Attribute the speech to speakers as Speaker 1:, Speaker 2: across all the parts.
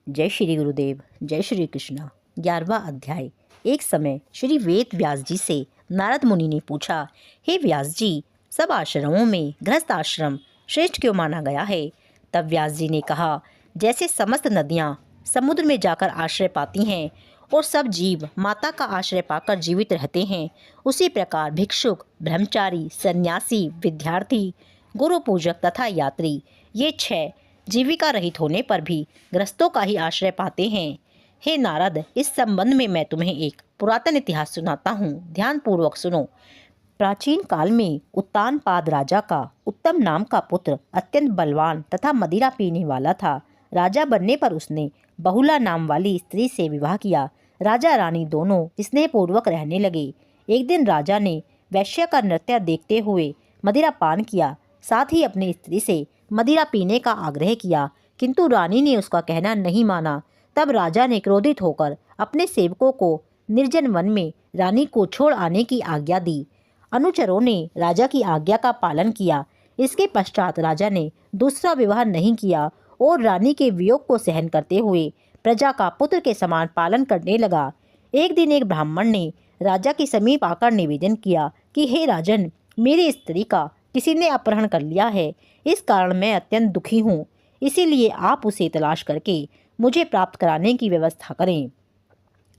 Speaker 1: जय श्री गुरुदेव, जय श्री कृष्णा। 11वां अध्याय। एक समय श्री वेद व्यास जी से नारद मुनि ने पूछा, हे व्यास जी, सब आश्रमों में गृहस्थ आश्रम श्रेष्ठ क्यों माना गया है? तब व्यास जी ने कहा, जैसे समस्त नदियाँ समुद्र में जाकर आश्रय पाती हैं और सब जीव माता का आश्रय पाकर जीवित रहते हैं, उसी प्रकार भिक्षुक, ब्रह्मचारी, सन्यासी, विद्यार्थी, गुरु पूजक तथा यात्री, ये 6 जीविका रहित होने पर भी ग्रस्तों का ही आश्रय पाते हैं। हे नारद, इस संबंध में मैं तुम्हें एक पुरातन इतिहास सुनाता हूँ, ध्यान पूर्वक सुनो। प्राचीन काल में उत्तानपाद राजा का उत्तम नाम का पुत्र अत्यंत बलवान तथा मदिरा पीने वाला था। राजा बनने पर उसने बहुला नाम वाली स्त्री से विवाह किया। राजा रानी दोनों स्नेहपूर्वक रहने लगे। एक दिन राजा ने वैश्य का नृत्य देखते हुए मदिरा पान किया, साथ ही अपनी स्त्री से मदिरा पीने का आग्रह किया, किंतु रानी ने उसका कहना नहीं माना। तब राजा ने क्रोधित होकर अपने सेवकों को निर्जन वन में रानी को छोड़ आने की आज्ञा दी। अनुचरों ने राजा की आज्ञा का पालन किया। इसके पश्चात राजा ने दूसरा विवाह नहीं किया और रानी के वियोग को सहन करते हुए प्रजा का पुत्र के समान पालन करने लगा। एक दिन एक ब्राह्मण ने राजा के समीप आकर निवेदन किया कि हे राजन, मेरी स्त्री का किसी ने अपहरण कर लिया है। इस कारण मैं अत्यंत दुखी हूँ, इसीलिए आप उसे तलाश करके मुझे प्राप्त कराने की व्यवस्था करें।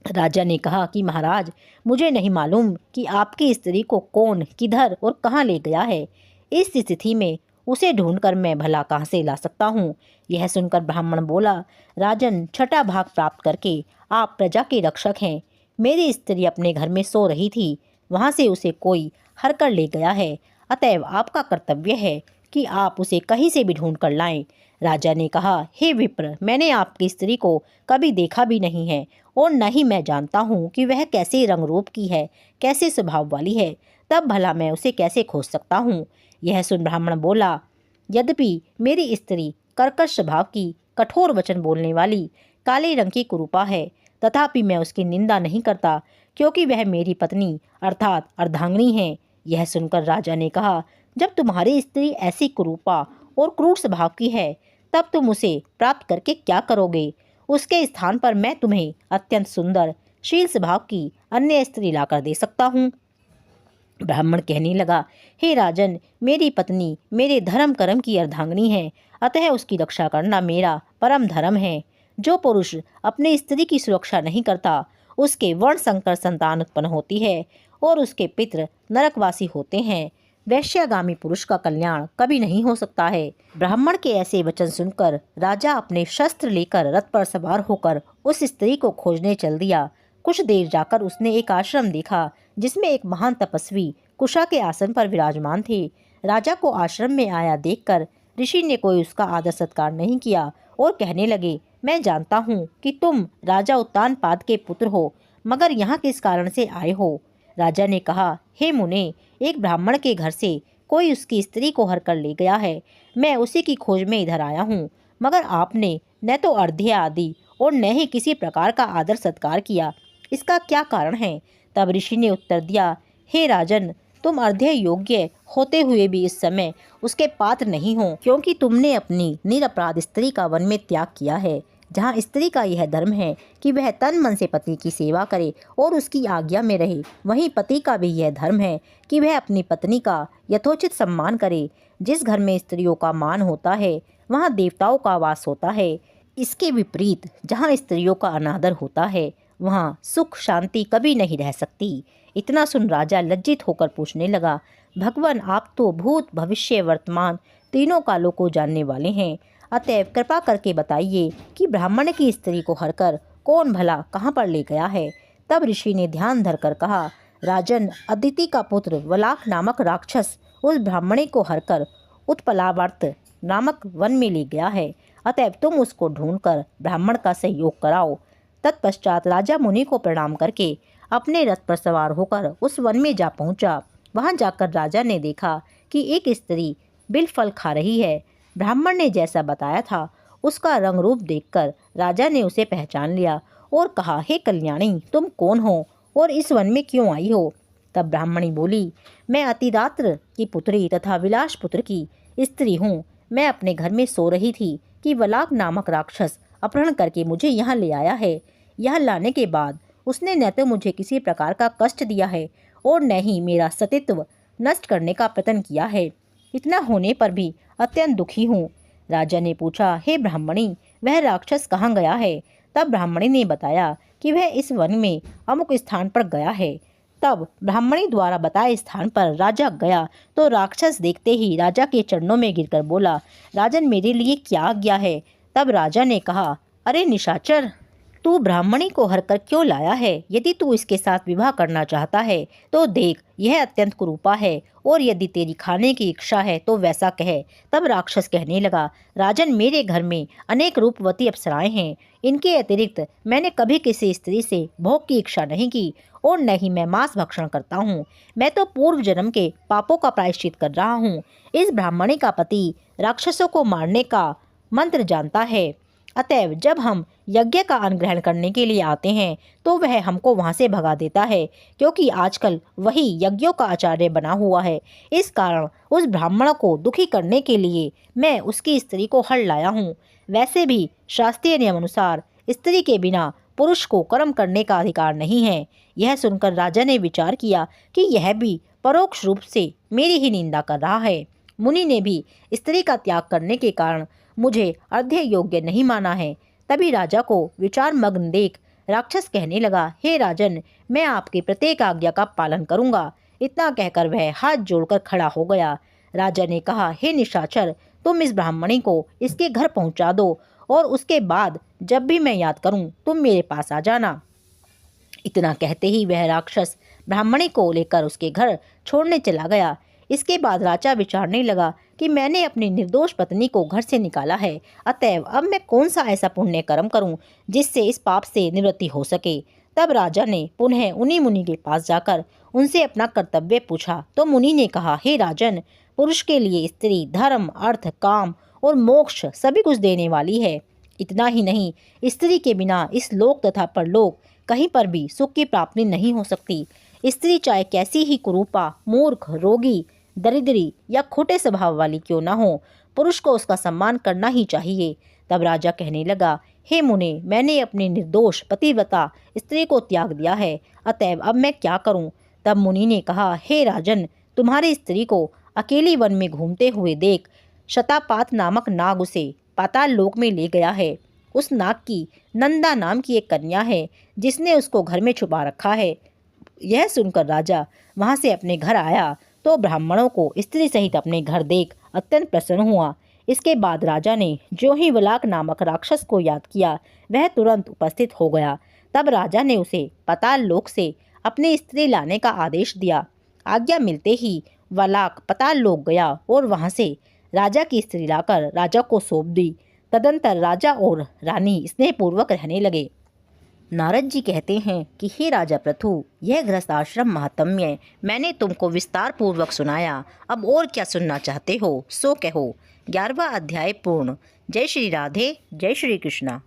Speaker 1: राजा ने कहा कि महाराज, मुझे नहीं मालूम कि आपकी स्त्री को कौन, किधर और कहाँ ले गया है। इस स्थिति में उसे ढूंढकर मैं भला कहाँ से ला सकता हूँ। यह सुनकर ब्राह्मण बोला, राजन, 6ठा भाग प्राप्त करके आप प्रजा के रक्षक हैं। मेरी स्त्री अपने घर में सो रही थी, वहाँ से उसे कोई हर कर ले गया है, अतएव आपका कर्तव्य है कि आप उसे कहीं से भी ढूंढ कर लाएं। राजा ने कहा, हे विप्र, मैंने आपकी स्त्री को कभी देखा भी नहीं है और न ही मैं जानता हूँ कि वह कैसे रंग रूप की है, कैसे स्वभाव वाली है, तब भला मैं उसे कैसे खोज सकता हूँ। यह सुन ब्राह्मण बोला, यद्यपि मेरी स्त्री कर्कश स्वभाव की, कठोर वचन बोलने वाली, काले रंग की कुरूपा है, तथापि मैं उसकी निंदा नहीं करता, क्योंकि वह मेरी पत्नी अर्थात अर्धांगिनी है। यह सुनकर राजा ने कहा, जब तुम्हारी स्त्री ऐसी कुरूपा और क्रूर स्वभाव की है, तब तुम उसे प्राप्त करके क्या करोगे? उसके स्थान पर मैं तुम्हें अत्यंत सुंदर, शील स्वभाव की अन्य स्त्री लाकर दे सकता हूँ। ब्राह्मण कहने लगा, हे राजन, मेरी पत्नी मेरे धर्म कर्म की अर्धांगिनी है, अतः उसकी रक्षा करना मेरा परम धर्म है। जो पुरुष अपनी स्त्री की सुरक्षा नहीं करता, उसके वर्ण संकर संतान उत्पन्न होती है और उसके पितृ नरकवासी होते हैं। वैश्यागामी पुरुष का कल्याण कभी नहीं हो सकता है। ब्राह्मण के ऐसे वचन सुनकर राजा अपने शस्त्र लेकर रथ पर सवार होकर उस स्त्री को खोजने चल दिया। कुछ देर जाकर उसने एक आश्रम देखा, जिसमें एक महान तपस्वी कुशा के आसन पर विराजमान थे। राजा को आश्रम में आया देखकर ऋषि ने कोई उसका आदर सत्कार नहीं किया और कहने लगे, मैं जानता हूँ कि तुम राजा उत्तानपाद के पुत्र हो, मगर यहाँ किस कारण से आए हो? राजा ने कहा, हे मुने, एक ब्राह्मण के घर से कोई उसकी स्त्री को हर कर ले गया है। मैं उसी की खोज में इधर आया हूँ, मगर आपने न तो अर्घ्य आदि और न ही किसी प्रकार का आदर सत्कार किया। इसका क्या कारण है? तब ऋषि ने उत्तर दिया, हे राजन, तुम अर्घ्य योग्य होते हुए भी इस समय उसके पात्र नहीं हो, क्योंकि तुमने अपनी निरपराध स्त्री का वन में त्याग किया है। जहाँ स्त्री का यह धर्म है कि वह तन मन से पति की सेवा करे और उसकी आज्ञा में रहे, वहीं पति का भी यह धर्म है कि वह अपनी पत्नी का यथोचित सम्मान करे। जिस घर में स्त्रियों का मान होता है, वहाँ देवताओं का वास होता है। इसके विपरीत जहाँ स्त्रियों का अनादर होता है, वहाँ सुख शांति कभी नहीं रह सकती। इतना सुन राजा लज्जित होकर पूछने लगा, भगवान, आप तो भूत भविष्य वर्तमान तीनों कालों को जानने वाले हैं, अतएव कृपा करके बताइए कि ब्राह्मण की स्त्री को हरकर कौन भला कहाँ पर ले गया है? तब ऋषि ने ध्यान धरकर कहा, राजन, अदिति का पुत्र वलाक नामक राक्षस उस ब्राह्मणे को हरकर उत्पलावर्त नामक वन में ले गया है, अतएव तुम उसको ढूंढकर ब्राह्मण का सहयोग कराओ। तत्पश्चात राजा मुनि को प्रणाम करके अपने रथ पर सवार होकर उस वन में जा पहुंचा। वहां जाकर राजा ने देखा कि एक स्त्री बिलफल खा रही है। ब्राह्मण ने जैसा बताया था, उसका रंग रूप देखकर राजा ने उसे पहचान लिया और कहा, हे कल्याणी, तुम कौन हो और इस वन में क्यों आई हो? तब ब्राह्मणी बोली, मैं अतिदात्र की पुत्री तथा विलास पुत्र की स्त्री हूँ। मैं अपने घर में सो रही थी कि वलाक नामक राक्षस अपहरण करके मुझे यहाँ ले आया है। यहाँ लाने के बाद उसने न तो मुझे किसी प्रकार का कष्ट दिया है और न ही मेरा सतीत्व नष्ट करने का प्रयत्न किया है। इतना होने पर भी अत्यंत दुखी हूँ। राजा ने पूछा, हे ब्राह्मणी, वह राक्षस कहाँ गया है? तब ब्राह्मणी ने बताया कि वह इस वन में अमुक स्थान पर गया है। तब ब्राह्मणी द्वारा बताए स्थान पर राजा गया तो राक्षस देखते ही राजा के चरणों में गिरकर बोला, राजन, मेरे लिए क्या आज्ञा है? तब राजा ने कहा, अरे निशाचर, तू ब्राह्मणी को हर कर क्यों लाया है? यदि तू इसके साथ विवाह करना चाहता है तो देख, यह अत्यंत कुरूपा है, और यदि तेरी खाने की इच्छा है तो वैसा कह। तब राक्षस कहने लगा, राजन, मेरे घर में अनेक रूपवती अप्सराएं हैं। इनके अतिरिक्त मैंने कभी किसी स्त्री से भोग की इच्छा नहीं की और न ही मैं मांस भक्षण करता हूँ। मैं तो पूर्व जन्म के पापों का प्रायश्चित कर रहा हूँ। इस ब्राह्मणी का पति राक्षसों को मारने का मंत्र जानता है, अतएव जब हम यज्ञ का अन्न ग्रहण करने के लिए आते हैं तो वह हमको वहाँ से भगा देता है, क्योंकि आजकल वही यज्ञों का आचार्य बना हुआ है। इस कारण उस ब्राह्मण को दुखी करने के लिए मैं उसकी स्त्री को हर लाया हूँ। वैसे भी शास्त्रीय नियम अनुसार स्त्री के बिना पुरुष को कर्म करने का अधिकार नहीं है। यह सुनकर राजा ने विचार किया कि यह भी परोक्ष रूप से मेरी ही निंदा कर रहा है। मुनि ने भी स्त्री का त्याग करने के कारण मुझे अर्ध्य योग्य नहीं माना है। तभी राजा को विचार मग्न देख राक्षस कहने लगा, हे राजन, मैं आपकी प्रत्येक आज्ञा का पालन करूंगा। इतना कहकर वह हाथ जोड़कर खड़ा हो गया। राजा ने कहा, हे निशाचर, तुम इस ब्राह्मणी को इसके घर पहुंचा दो और उसके बाद जब भी मैं याद करूं तुम मेरे पास आ जाना। इतना कहते ही वह राक्षस ब्राह्मणी को लेकर उसके घर छोड़ने चला गया। इसके बाद राजा विचारने लगा कि मैंने अपनी निर्दोष पत्नी को घर से निकाला है, अतएव अब मैं कौन सा ऐसा पुण्य कर्म करूं जिससे इस पाप से निवृत्ति हो सके। तब राजा ने पुनः उन्हीं मुनि के पास जाकर उनसे अपना कर्तव्य पूछा तो मुनि ने कहा, हे राजन, पुरुष के लिए स्त्री धर्म, अर्थ, काम और मोक्ष सभी कुछ देने वाली है। इतना ही नहीं, स्त्री के बिना इस लोक तथा परलोक कहीं पर भी सुख की प्राप्ति नहीं हो सकती। स्त्री चाहे कैसी ही कुरूपा, मूर्ख, रोगी, दरिद्री या खोटे स्वभाव वाली क्यों ना हो, पुरुष को उसका सम्मान करना ही चाहिए। तब राजा कहने लगा, हे मुने, मैंने अपनी निर्दोष पतिव्रता स्त्री को त्याग दिया है, अतएव अब मैं क्या करूं? तब मुनि ने कहा, हे राजन, तुम्हारी स्त्री को अकेली वन में घूमते हुए देख शतापात नामक नाग उसे पाताल लोक में ले गया है। उस नाग की नंदा नाम की एक कन्या है जिसने उसको घर में छुपा रखा है। यह सुनकर राजा वहां से अपने घर आया तो ब्राह्मणों को स्त्री सहित अपने घर देख अत्यंत प्रसन्न हुआ। इसके बाद राजा ने जो ही वलाक नामक राक्षस को याद किया वह तुरंत उपस्थित हो गया। तब राजा ने उसे पाताल लोक से अपनी स्त्री लाने का आदेश दिया। आज्ञा मिलते ही वलाक पाताल लोक गया और वहां से राजा की स्त्री लाकर राजा को सौंप दी। तदंतर राजा और रानी स्नेहपूर्वक रहने लगे। नारद जी कहते हैं कि हे राजा पृथु, यह गृहस्थ आश्रम महात्म्य मैंने तुमको विस्तार पूर्वक सुनाया। अब और क्या सुनना चाहते हो सो कहो। 11वां अध्याय पूर्ण। जय श्री राधे, जय श्री कृष्णा।